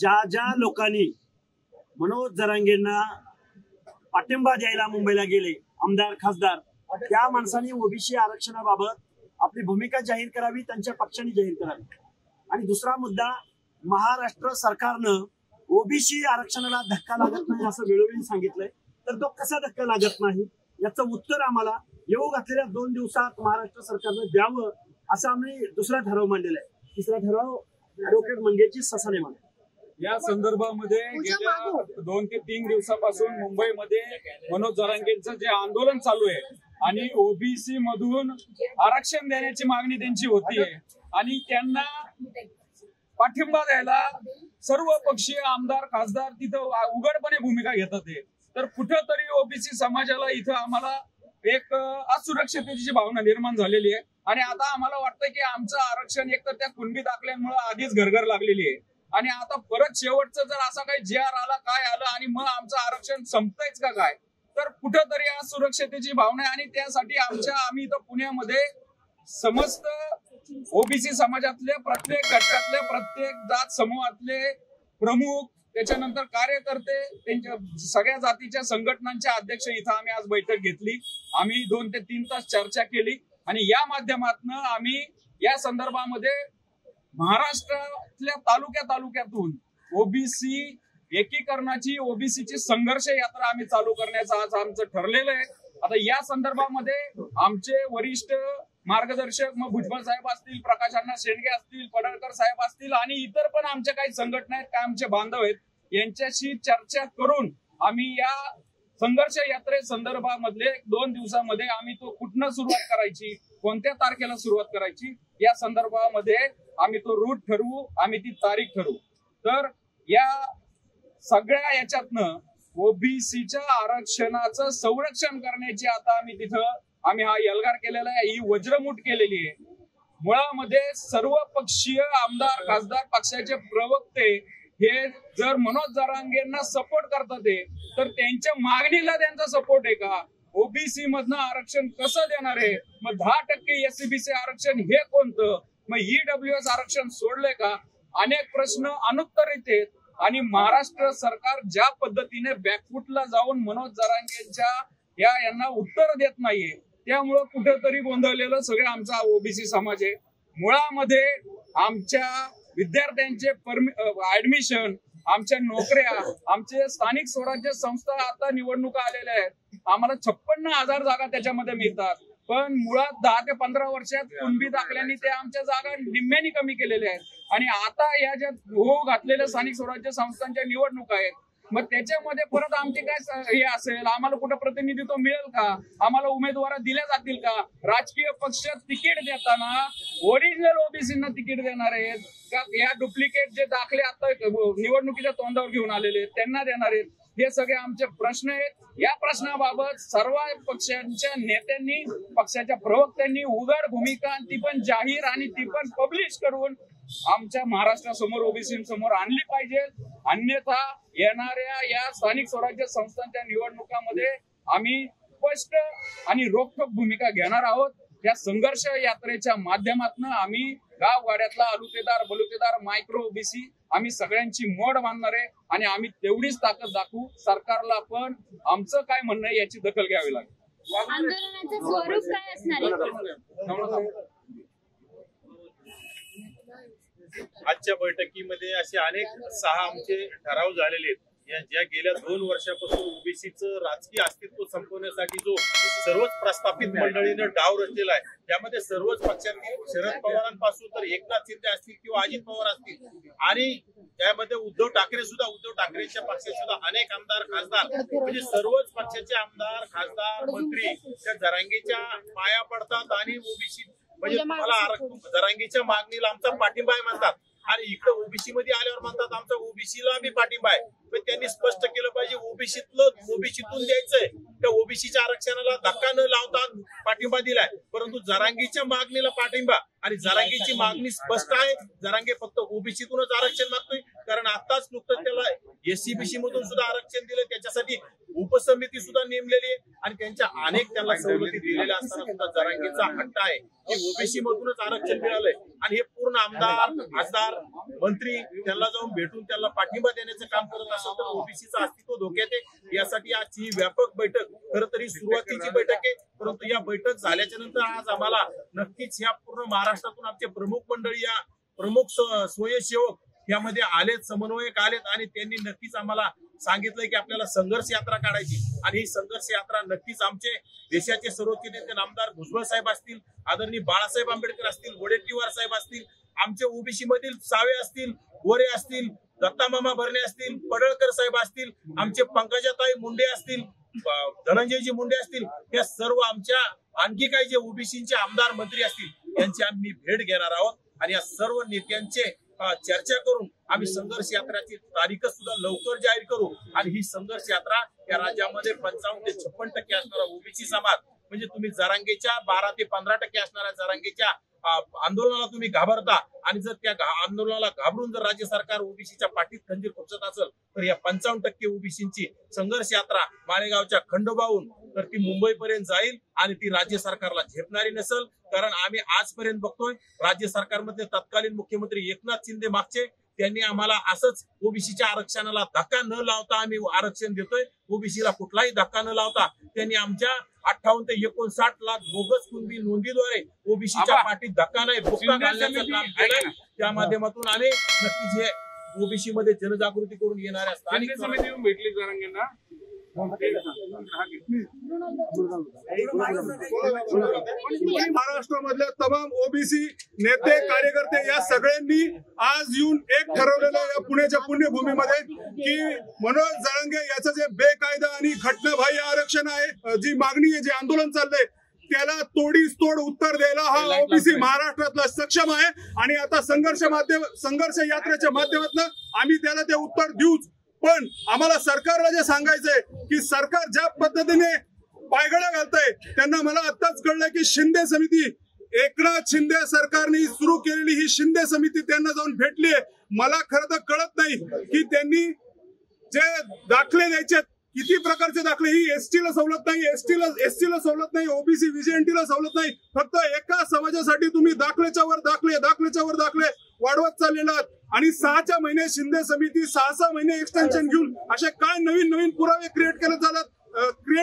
ज्या ज्या लोकांनी मनोज जरांगेंना पाठिंबा द्यायला मुंबईला गेले, आमदार खासदार, त्या माणसांनी ओबीसी आरक्षणाबाबत आपली भूमिका जाहीर करावी, त्यांच्या पक्षाने जाहीर करावी। आणि दुसरा मुद्दा, महाराष्ट्र सरकारनं ओबीसी आरक्षणाला धक्का लागत नाही असं वेळोवेळी सांगितलंय, तर तो कसा धक्का लागत नाही याचं उत्तर आम्हाला येऊ घातलेल्या 2 दिवसात महाराष्ट्र सरकारनं द्यावं, असं आम्ही दुसरा ठराव मांडलेला आहे। तिसरा ठराव ऍडव्होकेट मंगेशजी ससाणे मांडले। या संदर्भामध्ये गेल्या 2 ते 3 दिवसापासून मुंबईमध्ये मनोज जरांगेंचं जे आंदोलन चालू आहे आणि ओबीसी मधून आरक्षण देण्याची मागणी त्यांची होतीये आणि त्यांना पाठिंबा द्यायला सर्व पक्षीय आमदार खासदार तिथं उघडपणे भूमिका घेतात आहे। तर कुठंतरी ओबीसी समाजाला इथं आम्हाला एक असुरक्षिततेची भावना निर्माण झालेली आहे आणि आता आम्हाला वाटतं की आमचं आरक्षण एक तर त्या कुणबी दाखल्यांमुळे आधीच घरघर लागलेली आहे आणि आता परत शेवटचं जर असा काही JR आला काय आलं आणि मग आमचं आरक्षण संपतंयच का काय, तर कुठंतरी असुरक्षिततेची भावना आहे आणि त्यासाठी आम्ही इथं पुण्यामध्ये समस्त ओबीसी समाजातले प्रत्येक घटकातले प्रत्येक जात समूहातले प्रमुख, त्याच्यानंतर कार्यकर्ते, त्यांच्या सगळ्या जातीच्या संघटनांचे अध्यक्ष इथं आम्ही आज बैठक घेतली। आम्ही 2 ते 3 तास चर्चा केली आणि या माध्यमातून आम्ही या संदर्भामध्ये महाराष्ट्रातल्या तालुक्यातून ओबीसी एकीकरणाची, ओबीसीची संघर्ष यात्रा आम्ही चालू करण्याचं आज आमचं ठरलेलं आहे। आता या संदर्भामध्ये आमचे वरिष्ठ मार्गदर्शक मग भुजबळ साहेब असतील, प्रकाश अण्णा शेंडगे असतील, पडळकर साहेब असतील आणि इतर पण आमच्या काही संघटना आहेत, काय आमचे बांधव आहेत, यांच्याशी चर्चा करून आम्ही या संघर्ष यात्रे संदर्भामधले 2 दिवसामध्ये आम्ही तो कुठनं सुरुवात करायची, कोणत्या तारखेला सुरुवात करायची या संदर्भामध्ये आम्ही तो रूट ठरवू, आम्ही ती तारीख ठरवू। तर या सगळ्या याच्यातनं ओबीसीच्या आरक्षणाचं संरक्षण करण्याची आता आम्ही हा एल्गार केलेला आहे, ही वज्रमूठ केलेली आहे। मुळामध्ये सर्व पक्षीय आमदार खासदार पक्षाचे प्रवक्ते हे जर मनोज जरांगेंना सपोर्ट करतात तर त्यांच्या मागणीला त्यांचा सपोर्ट आहे का? ओबीसी मधनं आरक्षण कसं देणार आहे? मग 10% SCBC आरक्षण हे कोणतं? मग EWS आरक्षण सोडलंय का? अनेक प्रश्न अनुत्तरित आहेत आणि महाराष्ट्र सरकार ज्या पद्धतीने बॅकफुटला जाऊन मनोज जरांगेंच्या यांना उत्तर देत नाहीये, त्यामुळं कुठेतरी गोंधळलेलं सगळं आमचा ओबीसी समाज आहे। मुळामध्ये आमच्या विद्यार्थ्यांचे ऍडमिशन, आमच्या नोकऱ्या, आमचे स्थानिक स्वराज्य संस्था आता निवडणुका आलेल्या आहेत, आम्हाला 56,000 जागा त्याच्यामध्ये मिळतात, पण मुळात 10 ते 15 वर्षात कुणबी दाखल्यांनी ते आमच्या जागा निम्म्याने कमी केलेल्या आहेत आणि आता या ज्या घातलेल्या स्थानिक स्वराज्य संस्थांच्या निवडणुका आहेत, मग त्याच्यामध्ये परत आमचे काय हे असेल, आम्हाला कुठं प्रतिनिधित्व मिळेल का? आम्हाला उमेदवार दिल्या जातील का? राजकीय पक्ष तिकीट देताना ओरिजिनल ओबीसींना तिकीट देणार आहेत का? या डुप्लिकेट जे दाखले आता निवडणुकीच्या तोंडावर घेऊन आलेले त्यांना देणार आहेत? हे सगळे आमचे प्रश्न आहेत। या प्रश्नाबाबत सर्व पक्षांच्या नेत्यांनी, पक्षाच्या प्रवक्त्यांनी उघड भूमिका, ती पण जाहीर आणि ती पण पब्लिश करून आमच्या महाराष्ट्रासमोर ओबीसींसमोर आणली पाहिजे। अन्यथा येणाऱ्या या स्थानिक स्वराज्य संस्थांच्या निवडणुकांमध्ये आम्ही स्पष्ट आणि रोखठोक भूमिका घेणार आहोत। या संघर्ष यात्रेच्या माध्यमातून आम्ही गावगाड्यातला अलुतेदार बलुतेदार मायक्रो ओबीसी आम्ही सगळ्यांची मोड मानणार आहे आणि आम्ही तेवढीच ताकद दाखवू। सरकारला पण आमचं काय म्हणणं आहे याची दखल घ्यावी लागेल। आंदोलनाचं स्वरूप काय असणार आहे? आजच्या बैठकीमध्ये असे अनेक 6 आमचे ठराव झालेले आहेत, ज्या गेल्या 2 वर्षापासून ओबीसीचं राजकीय अस्तित्व संपवण्यासाठी जो सर्वच प्रस्थापित मंडळीनं डाव रचलेला आहे, त्यामध्ये सर्वच पक्षांनी शरद पवारांपासून तर एकनाथ शिंदे असतील किंवा अजित पवार असतील आणि त्यामध्ये उद्धव ठाकरेंच्या पक्षाचे सुद्धा अनेक आमदार खासदार, म्हणजे सर्वच पक्षाचे आमदार खासदार मंत्री त्या जरांगेच्या पाया पडतात आणि ओबीसी म्हणजे तुम्हाला जरांगेच्या मागणीला आमचा पाठिंबा आहे म्हणतात आणि इकडे ओबीसी मध्ये आल्यावर म्हणतात आमचा ओबीसीला बी पाठिंबा आहे। पण त्यांनी स्पष्ट केलं पाहिजे ओबीसीतून द्यायचंय त्या ओबीसीच्या आरक्षणाला धक्का न लावता पाठिंबा दिलाय, परंतु जरांगेच्या मागणीला पाठिंबा आणि जरांगेची मागणी स्पष्ट आहे। जरांगे फक्त ओबीसीतूनच आरक्षण मागतोय, कारण आताच नुकतंच त्याला SCBC मधून सुद्धा आरक्षण दिलं, त्याच्यासाठी उपसमिती सुद्धा नेमलेली आहे आणि त्यांच्या अनेक त्यांना सवलती दिलेल्या असताना सुद्धा जरांगेचा हट्ट आहे की ओबीसी मधूनच आरक्षण मिळालंय आणि हे पूर्ण आमदार खासदार मंत्री त्यांना जाऊन भेटून त्यांना पाठिंबा देण्याचं काम करत असेल तर ओबीसीचं अस्तित्व धोक्यात आहे। यासाठी आजची ही व्यापक बैठक खरं तरी सुरुवातीची बैठक आहे, परंतु या बैठक झाल्याच्या नंतर आज आम्हाला नक्कीच या पूर्ण महाराष्ट्रातून आमचे प्रमुख मंडळी या प्रमुख स्वयंसेवक यामध्ये आलेत, समन्वयक आलेत आणि त्यांनी नक्कीच आम्हाला सांगितलंय की आपल्याला संघर्ष यात्रा काढायची आणि ही संघर्ष यात्रा नक्कीच आमचे देशाचे सर्वोच्च नेते नामदार भुजबळ साहेब असतील, आदरणीय बाळासाहेब आंबेडकर असतील, वडेट्टीवार साहेब असतील, आमचे ओबीसी मधील सावे असतील, वरे असतील, दत्तामामा भरणे असतील, पडळकर साहेब असतील, आमचे पंकजाताई मुंडे असतील, धनंजयजी मुंडे असतील, या सर्व आमच्या आणखी काही जे ओबीसीचे आमदार मंत्री असतील यांची आम्ही भेट घेणार आहोत आणि या सर्व नेत्यांचे चर्चा करून आम्ही संघर्ष यात्राची तारीख सुद्धा लवकर जाहीर करू आणि ही संघर्ष यात्रा या राज्यामध्ये 55 ते 56% असणारा ओबीसी समाज म्हणजे तुम्ही जरांगेच्या 12 ते 15% असणाऱ्या जरांगेच्या आंदोलनाला तुम्ही घाबरता आणि जर त्या आंदोलनाला घाबरून जर राज्य सरकार ओबीसीच्या पाठीत खंजीर खुपसत असेल तर या 55% ओबीसींची संघर्ष यात्रा माळेगावच्या खंडोबाहून तर ती मुंबईपर्यंत जाईल आणि ती राज्य सरकारला झेपणारी नसेल। कारण आम्ही आजपर्यंत बघतोय राज्य सरकारमध्ये तत्कालीन मुख्यमंत्री एकनाथ शिंदे मागचे त्यांनी आम्हाला असंच ओबीसीच्या आरक्षणाला धक्का न लावता आम्ही आरक्षण देतोय, ओबीसीला कुठलाही धक्का न लावता त्यांनी आमच्या 58 ते 59 लाख बोगस कुणबी नोंदीद्वारे ओबीसीच्या पाठीत धक्का नाही बुक्का घालण्याचं काम केलंय। त्या माध्यमातून आम्ही नक्कीच हे ओबीसी मध्ये जनजागृती करून येणाऱ्या स्थानिक समिती येऊन भेटली जरांगेंना महाराष्ट्रामधल्या तमाम ओबीसी नेते कार्यकर्ते या सगळ्यांनी आज येऊन एक ठरवलेलं या पुण्याच्या पुण्यभूमीमध्ये की मनोज जरांगे याचं जे बेकायदा आणि घटनाबाह्य आरक्षण आहे, जी मागणी आहे, जे आंदोलन चाललंय त्याला तोडीस तोड उत्तर द्यायला हा ओबीसी महाराष्ट्रातला सक्षम आहे आणि आता संघर्ष यात्रेच्या माध्यमातून आम्ही त्याला ते उत्तर देऊच। पण आम्हाला सरकारला जे सांगायचंय की सरकार ज्या पद्धतीने पायगळा घालतंय त्यांना मला आताच कळलंय की शिंदे समिती एकनाथ शिंदे सरकारने सुरू केलेली ही शिंदे समिती त्यांना जाऊन भेटली आहे। मला खरं तर कळत नाही की त्यांनी जे दाखले द्यायचे किती प्रकारचे दाखले, ही एसटीला सवलत नाही, एसटीला सवलत नाही, ओबीसी व्हीजेएनटीला सवलत नाही, फक्त एका समाजासाठी तुम्ही दाखल्याच्या वर दाखले वाढवत चाललेला आहात आणि 6च्या महिने शिंदे समिती 6 महिने एक्सटेन्शन घेऊन असे काय नवीन पुरावे क्रिएट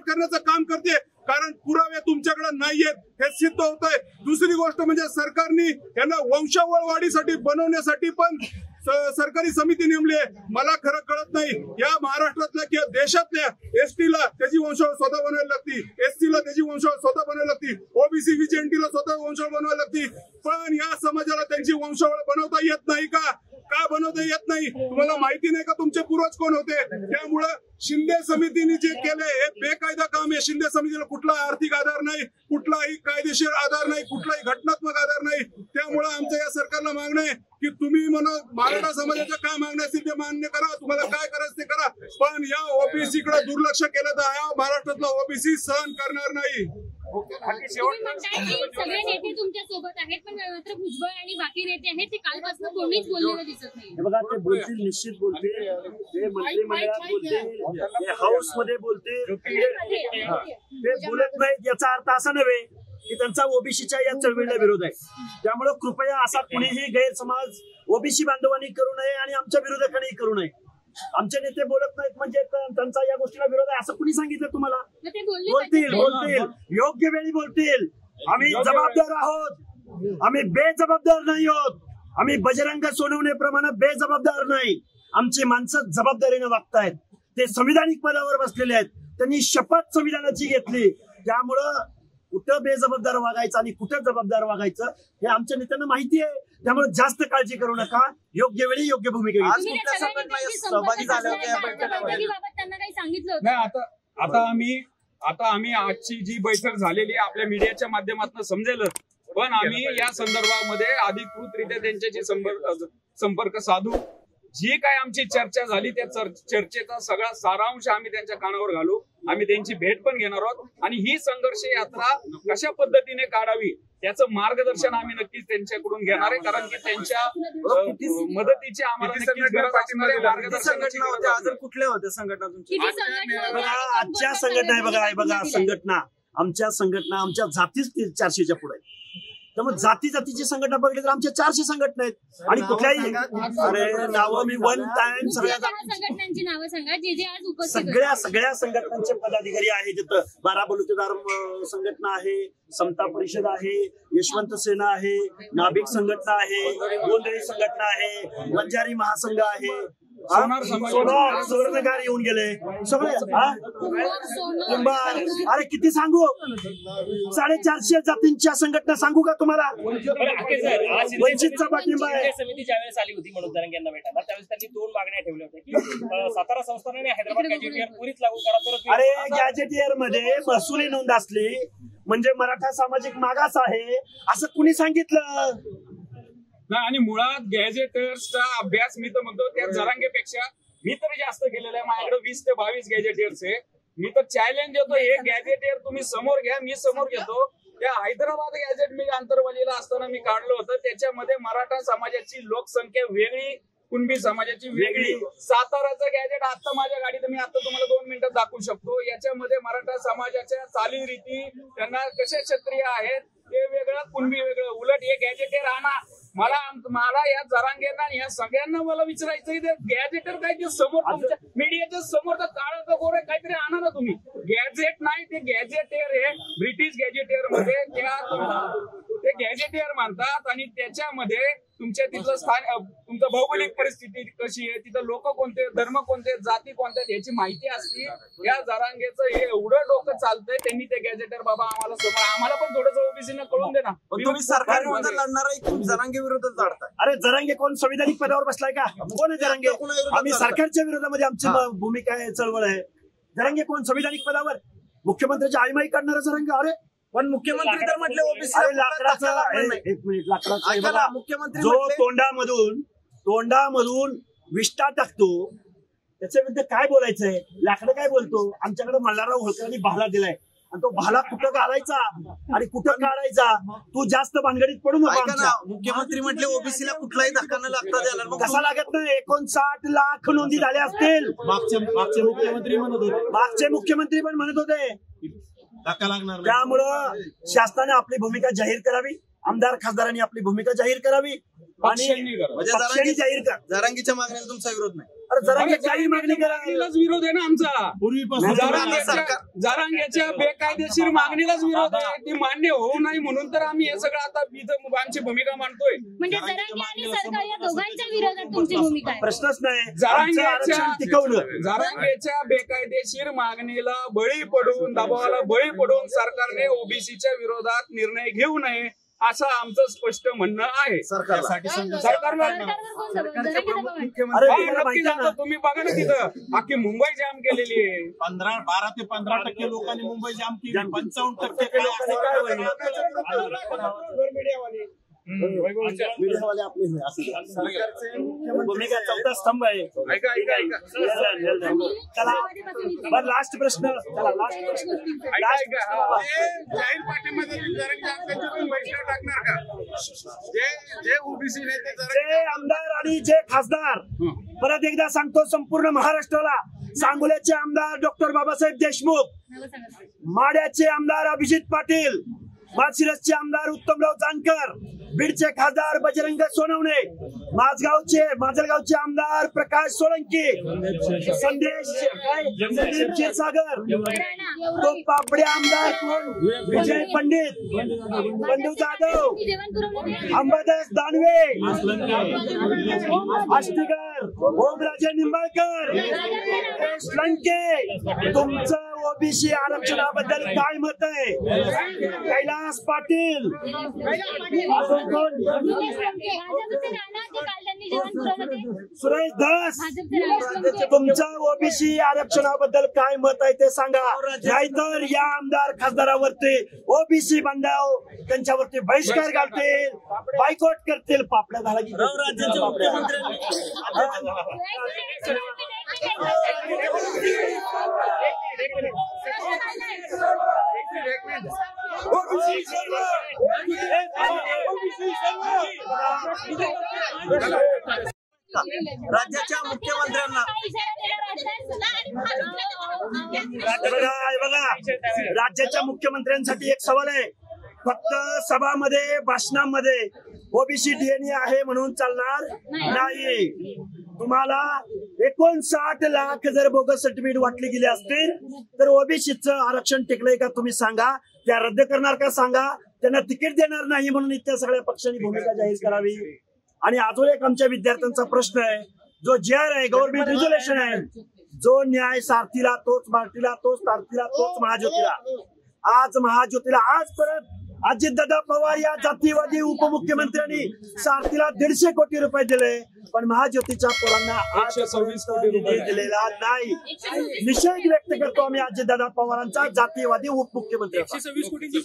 करण्याचं काम करते, कारण पुरावे तुमच्याकडे नाहीयेत हे सिद्ध होत आहे। दुसरी गोष्ट म्हणजे सरकारने यांना वंशावळ वाढीसाठी बनवण्यासाठी पण सरकारी समिती नेमली आहे। मला खरं कळत नाही या महाराष्ट्रातल्या किंवा देशातल्या एसटीला त्याची वंशावळ स्वतः बनवायला लागती, एसटीला त्याची वंशावळ स्वतः बनवायला लागती, ओबीसी व्हीजेएनटीला स्वतः वंशावळ बनवायला लागती, पण या समाजाला त्यांची वंशावळ बनवता येत नाही का बनवता येत नाही? तुम्हाला माहिती नाही का तुमचे पूर्वज कोण होते? त्यामुळं शिंदे समितीने जे केलंय हे बेकायदा काम आहे। शिंदे समितीला कुठला आर्थिक आधार नाही, कुठलाही कायदेशीर आधार नाही, कुठलाही घटनात्मक आधार नाही। त्यामुळं आमचं या सरकारला मागणं आहे की तुम्ही मराठा समाजाचं काय मागणं असतील ते मान्य करा, तुम्हाला काय करायचं ते करा, पण या ओबीसी कडे दुर्लक्ष केलं तर हा महाराष्ट्रातला ओबीसी सहन करणार नाही। तुम्ही म्हणताय की सगळे नेते तुमच्या सोबत आहेत, पण मात्र भुजबळ आणि बाकी नेते आहेत ते कालपासून कोणीच बोललेलं दिसत नाही। बघा ते बोलतील, निश्चित बोलतील, ते मंत्रिमंडळात बोलतील, ते हाऊस मध्ये बोलतील, ते बोलत नाहीत याचा अर्थ असा नव्हे की त्यांचा ओबीसीच्या या चळवळीला विरोध आहे। त्यामुळे कृपया असा कुणीही गैरसमज ओबीसी बांधवांनी करू नये आणि आमच्या विरोधकांनी करू नये। आमचे नेते बोलत नाहीत म्हणजे त्यांचा या गोष्टीला विरोध आहे असं कुणी सांगितलं तुम्हाला? बोलतील, योग्य वेळी बोलतील। आम्ही जबाबदार आहोत, आम्ही बेजबाबदार नाही आहोत, आम्ही बजरंग सोनवणेप्रमाणे बेजबाबदार नाही। आमची माणसं जबाबदारीने वागतायत, ते संविधानिक पदावर बसलेले आहेत, त्यांनी शपथ संविधानाची घेतली, त्यामुळं कुठं बेजबाबदार वागायचं आणि कुठं जबाबदार वागायचं हे आमच्या नेत्यांना माहिती आहे। त्यामुळे जास्त काळजी करू नका, योग्य वेळी योग्य भूमिका घ्या। आता आम्ही आजची जी बैठक झालेली आहे आपल्या मीडियाच्या माध्यमातून समजेलच, पण आम्ही या संदर्भामध्ये अधिकृतरित्या त्यांच्याशी संपर्क साधू, जी काय आमची चर्चा झाली त्या चर्चेचा सगळा सारांश आम्ही त्यांच्या कानावर घालू आम्ही त्यांची भेट पण घेणार आहोत आणि ही संघर्ष यात्रा कशा पद्धतीने काढावी त्याचं मार्गदर्शन आम्ही नक्कीच त्यांच्याकडून घेणार आहे, कारण की त्यांच्या मदतीची आम्हाला नक्कीच गरज असणार आहे. मार्गदर्शनाची गरज आहे. कुठल्या होत्या संघटना तुमची? किती संघटना बघा होत्या? आजच्या संघटना आहे बघा, बघा संघटना आमच्या जातीच 400च्या पुढे आहे. त्यामुळे जातीची संघटना बघितली तर आमच्या 400 संघटना आहेत आणि कुठल्याही अरे नावं मी वन टाइम सगळ्या संघटनांची नावं सांगा जे आज उपस्थित होते. सगळ्या संघटनांचे पदाधिकारी आहेत. तिथं 12 बलुतेदार संघटना आहे, समता परिषद आहे, यशवंत सेना आहे, नाभिक संघटना आहे, गोंधळी संघटना आहे, बंजारी महासंघ आहे, सोनार सुवर्णकार येऊन गेले सगळे. अरे किती सांगू, 450 जातींच्या संघटना सांगू का तुम्हाला? वंचितचा पाठिंबा आहे. समिती ज्यावेळेस आली होती मनोज जरांगे यांना भेटायला त्यावेळेस त्यांनी 2 मागण्या ठेवल्या होत्या की सातारा संस्थानाने हैदराबाद गॅजेटियर पुरीच लागू करा. तर अरे गॅजेटियर मध्ये महसुली नोंद असली म्हणजे मराठा सामाजिक मागास आहे असं कुणी सांगितलं? नाही, आणि मुळात गॅजेटियर्सचा अभ्यास मी तर म्हणतो त्या जरांगेपेक्षा मी तर जास्त केलेला आहे. माझ्याकडे 20 ते 22 गॅजेटियर्स आहे. मी तर चॅलेंज देतो, हे गॅजेटियर तुम्ही समोर घ्या, मी समोर घेतो. त्या हैदराबाद गॅजेट मी आंतरवालीला असताना मी काढलं होतं, त्याच्यामध्ये मराठा समाजाची लोकसंख्या वेगळी, कुणबी समाजाची वेगळी. साताराचं गॅजेट आता माझ्या गाडीत मी आता तुम्हाला 2 मिनिटात दाखवू शकतो. याच्यामध्ये मराठा समाजाच्या चालीरीती, त्यांना कसे क्षत्रिय आहेत ते वेगळं, कुणबी वेगळं. उलट हे गॅजेटियर आणा. मला या जरांगेंना या सगळ्यांना मला विचारायचं ते गॅजेटर काय ते समोर तुमच्या मीडियाच्या समोर तर काळं तर गोरं काहीतरी आणा ना तुम्ही. गॅजेट नाही, ते गॅजेटियर हे ब्रिटिश गॅजेटियर मध्ये ते गॅजेटियर मानतात आणि त्याच्यामध्ये तुमच्या तिथलं स्थान, तुमचं भौगोलिक परिस्थिती कशी आहे, तिथं लोक कोणते, धर्म कोणते, जाती कोणत्या याची माहिती असते. या जरांगेचं हे एवढं डोकं चालतंय, त्यांनी ते गॅजेटर बाबा आम्हाला समोर, आम्हाला पण थोडंसं ओबीसीनं कळून दे ना. तुम्ही सरकार विरोधात लढणार आहे, जरांगे विरोधात लढताय? अरे जरांगे कोण संविधानिक पदावर बसलाय का? कोण आहे जरांगे? आम्ही सरकारच्या विरोधामध्ये आमची भूमिका आहे, चळवळ आहे. जरांगे कोण संविधानिक पदावर? मुख्यमंत्र्याची आईमाई करणारा जरांगे. अरे पण मुख्यमंत्री तर म्हटले ओबीसी. अरे लाकडाचं, एक मिनिट, लाकडाचं मुख्यमंत्री जो तोंडामधून विष्ठा टाकतो त्याच्याविरुद्ध काय बोलायचंय? लाकडं काय बोलतो? आमच्याकडे मल्हारराव होळकरांनी भाला दिलाय आणि तो भाला कुठं घालायचा आणि कुठं काढायचा? तू जास्त भानगडीत पडू नको. मुख्यमंत्री म्हटले ओबीसीला कुठलाही धक्का न लागता देणार. कसा लागत नाही? 59 लाख नोंदी झाल्या असतील. मागचे मुख्यमंत्री म्हणत होते, मागचे मुख्यमंत्री पण म्हणत होते. धक्का लागणार. त्यामुळं शासनाने आपली भूमिका जाहीर करावी, आमदार खासदारांनी आपली भूमिका जाहीर करावी आणि पक्षांनी जाहीर करा. जरांगीच्या मागण्याला तुमचा विरोध नाही? अरे जरांगे काही मागणी करावी. विरोध आहे ना आमचा पूर्वीपासून. जरांगेच्या बेकायदेशीर मागणीलाच विरोध आहे. ती मान्य होऊ नाही म्हणून तर आम्ही हे सगळं आता इथं आमची भूमिका मांडतोय. म्हणजे जरांगे आणि सरकार या दोघांच्या विरोधात तुमची भूमिका आहे? प्रश्नच नाही. आरक्षण टिकवलं. जरांगेच्या बेकायदेशीर मागणीला बळी पडून, दबावाला बळी पडून सरकारने ओबीसीच्या विरोधात निर्णय घेऊ नये असं आमचं स्पष्ट म्हणणं आहे. सरकारला तुम्ही बघा ना, तिथं अख्खी मुंबई जाम केलेली आहे. 12 ते 15% लोकांनी मुंबई जाम केली. 55% मीडियावाले आपले भूमिका चौथा स्तंभ आहे. चला बरं, लास्ट प्रश्न. चला लास्ट प्रश्न. जाहीर पाठिंबा टाकणार का जे ओबीसी नेते, जे आमदार आणि जे खासदार? परत एकदा सांगतो संपूर्ण महाराष्ट्राला, सांगोल्याचे आमदार डॉक्टर बाबासाहेब देशमुख, माढ्याचे आमदार अभिजित पाटील, माळशिरसचे आमदार उत्तमराव जानकर, बीडचे खासदार बजरंग सोनवणे, माजलगावचे आमदार प्रकाश सोळंकी, संदेश संदीप क्षीरसागर, तो पापडे आमदार कोण? विजय पंडित, बंधू जाधव, अंबादास दानवे, आष्टीकर, ओमराजे निंबाळकर, लंके. तुमचं ओबीसी आरक्षणाबद्दल काय मत आहे? कैलास पाटील, सुरेश धस, तुमचं ओबीसी आरक्षणाबद्दल काय मत आहे ते सांगा. नाहीतर या आमदार खासदारावरती ओबीसी बांधव त्यांच्यावरती बहिष्कार घालतील, बायकॉट करतील. पापड्या झाला की राज्याचे मुख्यमंत्री बघा राज्याच्या मुख्यमंत्र्यांसाठी एक सवाल आहे. फक्त सभामध्ये भाषणामध्ये ओबीसी डीएनए आहे म्हणून चालणार नाही. तुम्हाला 59 लाख जर बोगस सर्टिफिकेट वाटली गेली असतील तर ओबीसीचं आरक्षण टिकलंय का तुम्ही सांगा. त्या रद्द करणार का सांगा. त्यांना तिकीट देणार नाही म्हणून इथल्या सगळ्या पक्षांनी भूमिका जाहीर करावी. आणि अजून एक आमच्या विद्यार्थ्यांचा प्रश्न आहे. जो JR आहे गव्हर्नमेंट रेझोल्युशन आहे, जो न्याय सारथीला तोच मारतीला तोच तारतीला तोच महाज्योतीला. आज महाज्योतीला आज परत अजितदादा पवार या जातीवादी उपमुख्यमंत्र्यांनी सारथीला 150 कोटी रुपये दिले, पण महाज्योतीच्या पोरांना 126 कोटी रुपये दिलेला नाही. निषेध व्यक्त करतो आम्ही अजितदादा पवारांचा जातीवादी उपमुख्यमंत्री. 126 कोटींची